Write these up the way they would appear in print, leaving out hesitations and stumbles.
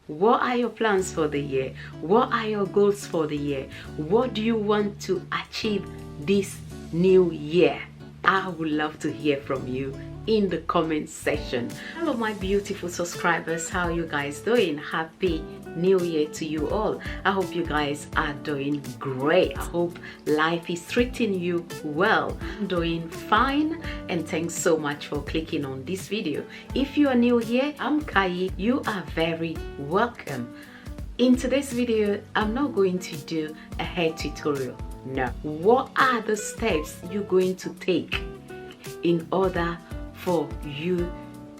What are your plans for the year? What are your goals for the year? What do you want to achieve this new year? I would love to hear from you in the comment section. Hello my beautiful subscribers, how you guys doing? Happy New Year to you all. I hope you guys are doing great. I hope life is treating you well. I'm doing fine, and thanks so much for clicking on this video. If you are new here, I'm Kai. You are very welcome. In today's video, I'm not going to do a hair tutorial. No. What are the steps you're going to take in order for you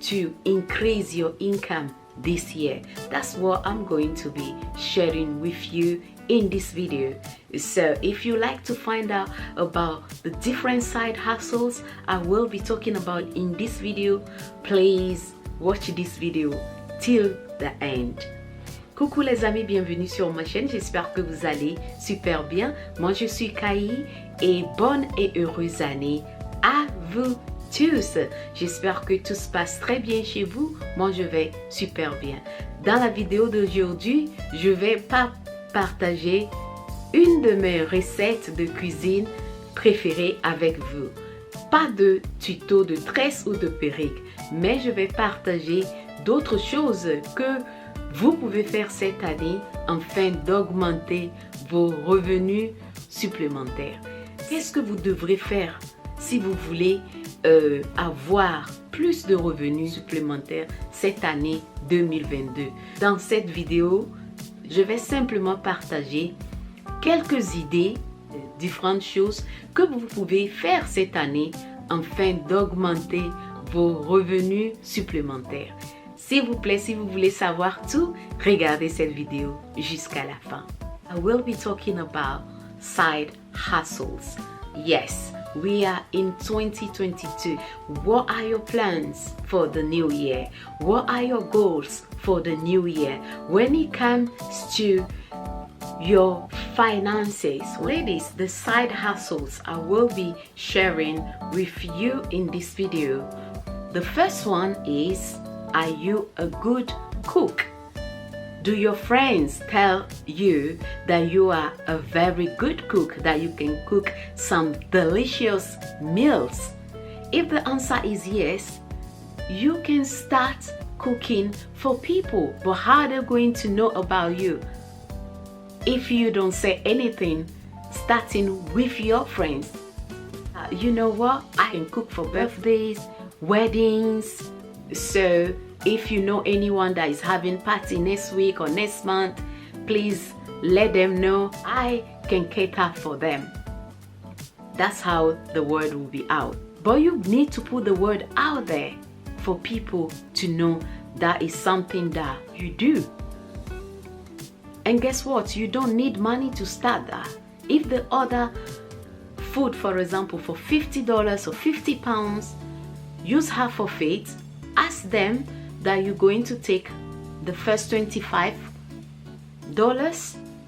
to increase your income this year? That's what I'm going to be sharing with you in this video. So if you like to find out about the different side hustles I will be talking about in this video, please watch this video till the end. Coucou les amis, bienvenue sur ma chaîne, j'espère que vous allez super bien. Moi je suis Kai et bonne et heureuse année à vous tous. J'espère que tout se passe très bien chez vous. Moi je vais super bien. Dans la vidéo d'aujourd'hui, je vais partager une de mes recettes de cuisine préférées avec vous. Pas de tuto de tresse ou de perruque, mais je vais partager d'autres choses que vous pouvez faire cette année afin d'augmenter vos revenus supplémentaires. Qu'est-ce que vous devrez faire si vous voulez avoir plus de revenus supplémentaires cette année 2022? Dans cette vidéo, je vais simplement partager quelques idées, différentes choses que vous pouvez faire cette année afin d'augmenter vos revenus supplémentaires. S'il vous plaît, si vous voulez savoir tout, regardez cette vidéo jusqu'à la fin. I will be talking about side hustles. Yes, we are in 2022. What are your plans for the new year? What are your goals for the new year? When it comes to your finances, ladies, the side hustles I will be sharing with you in this video. The first one is, are you a good cook? Do your friends tell you that you are a very good cook, that you can cook some delicious meals? If the answer is yes, you can start cooking for people. But how are they going to know about you if you don't say anything, starting with your friends? You know what? I can cook for birthdays, weddings. So if you know anyone that is having party next week or next month, please let them know I can cater for them. That's how the word will be out. But you need to put the word out there for people to know that is something that you do. And guess what? You don't need money to start that. If the order food, for example, for $50 or 50 pounds, use half of it. Ask them that you're going to take the first $25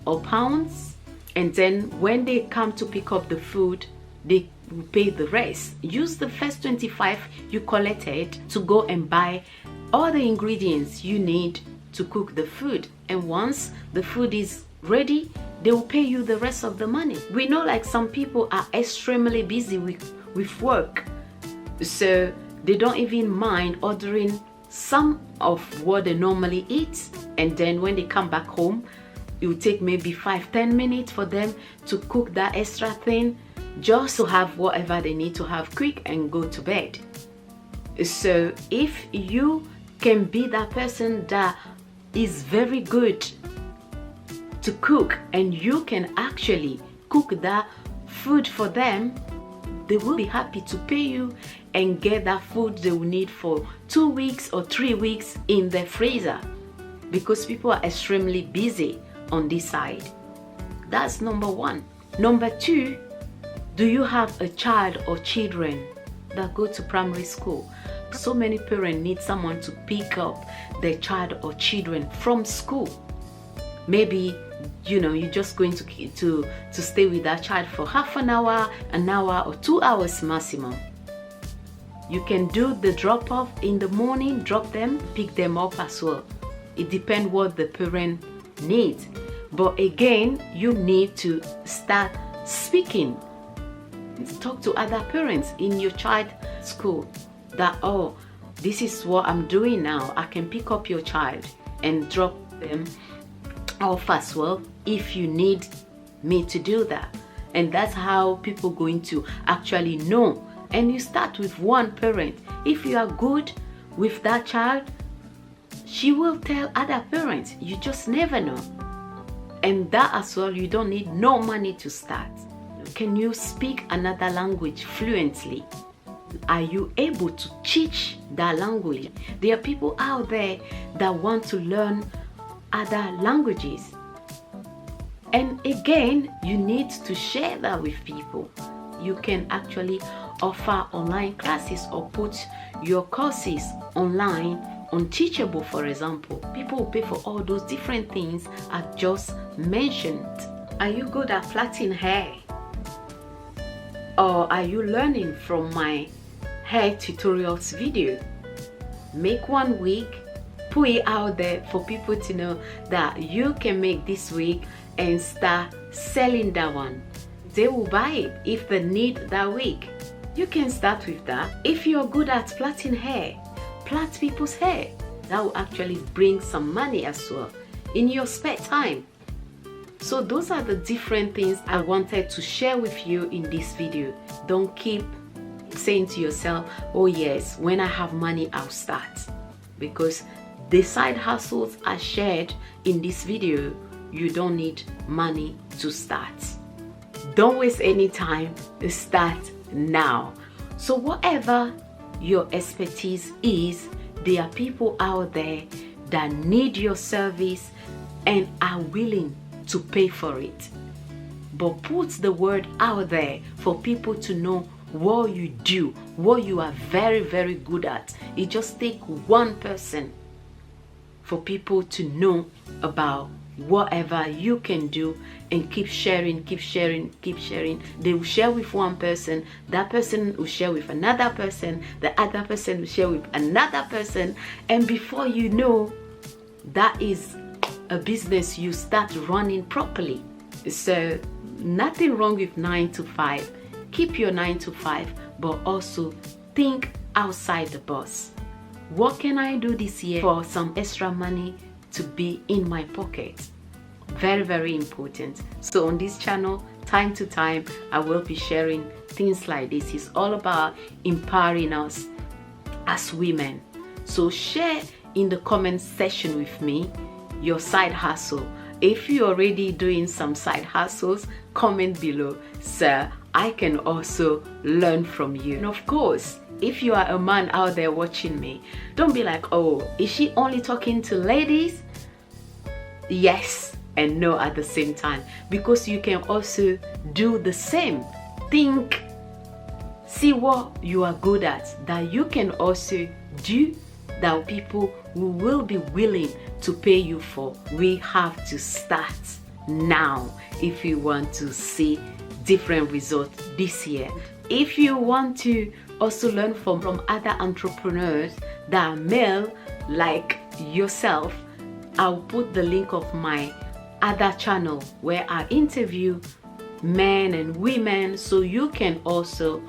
or pounds, and then when they come to pick up the food, they will pay the rest. Use the first 25 you collected to go and buy all the ingredients you need to cook the food, and once the food is ready, they will pay you the rest of the money. We know like some people are extremely busy with work, so they don't even mind ordering some of what they normally eat, and then when they come back home, it will take maybe 5-10 minutes for them to cook that extra thing just to have whatever they need to have quick and go to bed. So if you can be that person that is very good to cook, and you can actually cook that food for them, they will be happy to pay you and get that food they will need for 2 weeks or 3 weeks in their freezer, because people are extremely busy on this side. That's number one. Number two, do you have a child or children that go to primary school? So many parents need someone to pick up their child or children from school. Maybe you're just going to stay with that child for half an hour or 2 hours maximum. You can do the drop off in the morning, drop them, pick them up as well. It depends what the parent needs. But again, you need to start speaking. Talk to other parents in your child school that, oh, this is what I'm doing now. I can pick up your child and drop them off as well if you need me to do that. And that's how people going to actually know. And you start with one parent. If you are good with that child, she will tell other parents. You just never know. And that as well, you don't need no money to start. Can you speak another language fluently? Are you able to teach that language? There are people out there that want to learn other languages. And again, you need to share that with people. You can actually offer online classes or put your courses online on Teachable, for example. People will pay for all those different things I just mentioned. Are you good at plaiting hair? Or are you learning from my hair tutorials video? Make one wig, put it out there for people to know that you can make this wig and start selling that one. They will buy it if they need that wig. You can start with that. If you're good at plaiting hair, plait people's hair. That will actually bring some money as well in your spare time. So those are the different things I wanted to share with you in this video. Don't keep saying to yourself, oh yes, when I have money, I'll start. Because the side hustles are shared in this video. You don't need money to start. Don't waste any time. Start now. So whatever your expertise is, there are people out there that need your service and are willing to pay for it. But put the word out there for people to know what you do, what you are very, very good at. It just takes one person for people to know about whatever you can do, and keep sharing, keep sharing, keep sharing. They will share with one person, that person will share with another person, the other person will share with another person, and before you know, that is a business you start running properly. So nothing wrong with 9 to 5. Keep your 9 to 5, but also think outside the box. What can I do this year for some extra money to be in my pocket? Very, very important. So on this channel, time to time, I will be sharing things like this. It's all about empowering us as women. So share in the comment section with me your side hustle. If you're already doing some side hustles, comment below so I can also learn from you. And of course, if you are a man out there watching me, don't be like, oh, is she only talking to ladies? Yes and no at the same time, because you can also do the same. Think, see what you are good at that you can also do, that people who will be willing to pay you for. We have to start now if you want to see different results this year. If you want to also learn from other entrepreneurs that are male like yourself, I'll put the link of my other channel where I interview men and women, so you can also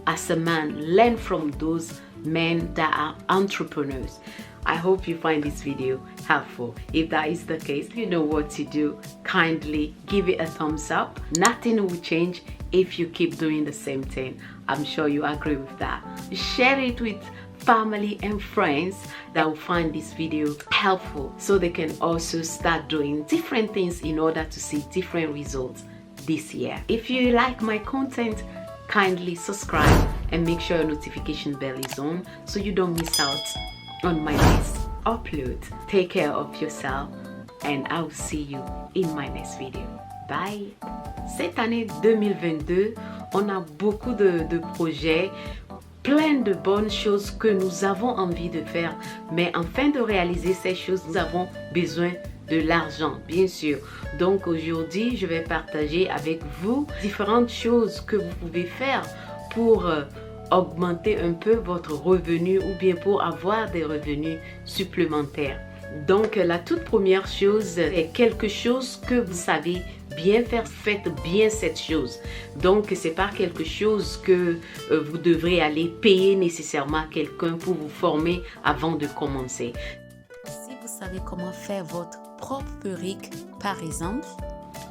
as a man learn from those men that are entrepreneurs. I hope you find this video helpful. If that is the case, you know what to do. Kindly give it a thumbs up. Nothing will change if you keep doing the same thing. I'm sure you agree with that. Share it with family and friends that will find this video helpful, so they can also start doing different things in order to see different results this year. If you like my content, kindly subscribe and make sure your notification bell is on so you don't miss out on my next upload. Take care of yourself and I'll see you in my next video. Bye. Cette année 2022, on a beaucoup de projets, plein de bonnes choses que nous avons envie de faire, mais afin de réaliser ces choses, nous avons besoin de l'argent, bien sûr. Donc aujourd'hui, je vais partager avec vous différentes choses que vous pouvez faire pour augmenter un peu votre revenu ou bien pour avoir des revenus supplémentaires. Donc la toute première chose est quelque chose que vous savez bien faire, faites bien cette chose. Donc c'est pas quelque chose que vous devrez aller payer nécessairement à quelqu'un pour vous former avant de commencer. Si vous savez comment faire votre propre perruque par exemple,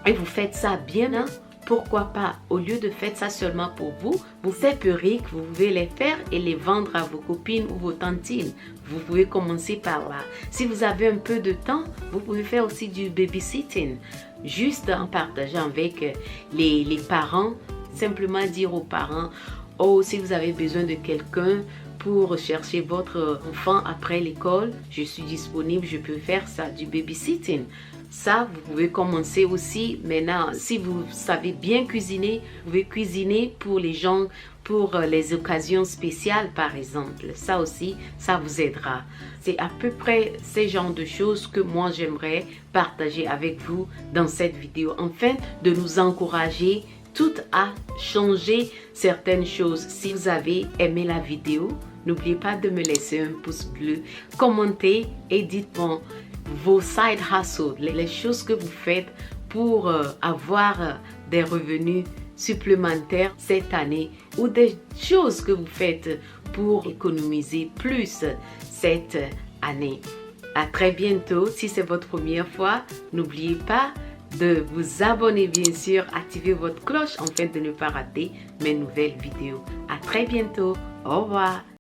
et vous faites ça bien, hein? Pourquoi pas, au lieu de faire ça seulement pour vous, vous faites perruques, vous pouvez les faire et les vendre à vos copines ou vos tantines. Vous pouvez commencer par là. Si vous avez un peu de temps, vous pouvez faire aussi du babysitting. Juste en partageant avec les parents, simplement dire aux parents, oh, si vous avez besoin de quelqu'un pour chercher votre enfant après l'école, je suis disponible, je peux faire ça, du babysitting. Ça, vous pouvez commencer aussi maintenant. Si vous savez bien cuisiner, vous pouvez cuisiner pour les gens, pour les occasions spéciales par exemple. Ça aussi, ça vous aidera. C'est à peu près ces genres de choses que moi j'aimerais partager avec vous dans cette vidéo. Enfin, de nous encourager toutes à changer certaines choses. Si vous avez aimé la vidéo, n'oubliez pas de me laisser un pouce bleu, commentez et dites-moi vos side hustles, les choses que vous faites pour avoir des revenus supplémentaires cette année ou des choses que vous faites pour économiser plus cette année. À très bientôt. Si c'est votre première fois, n'oubliez pas de vous abonner bien sûr, activer votre cloche afin de ne pas rater mes nouvelles vidéos. À très bientôt. Au revoir.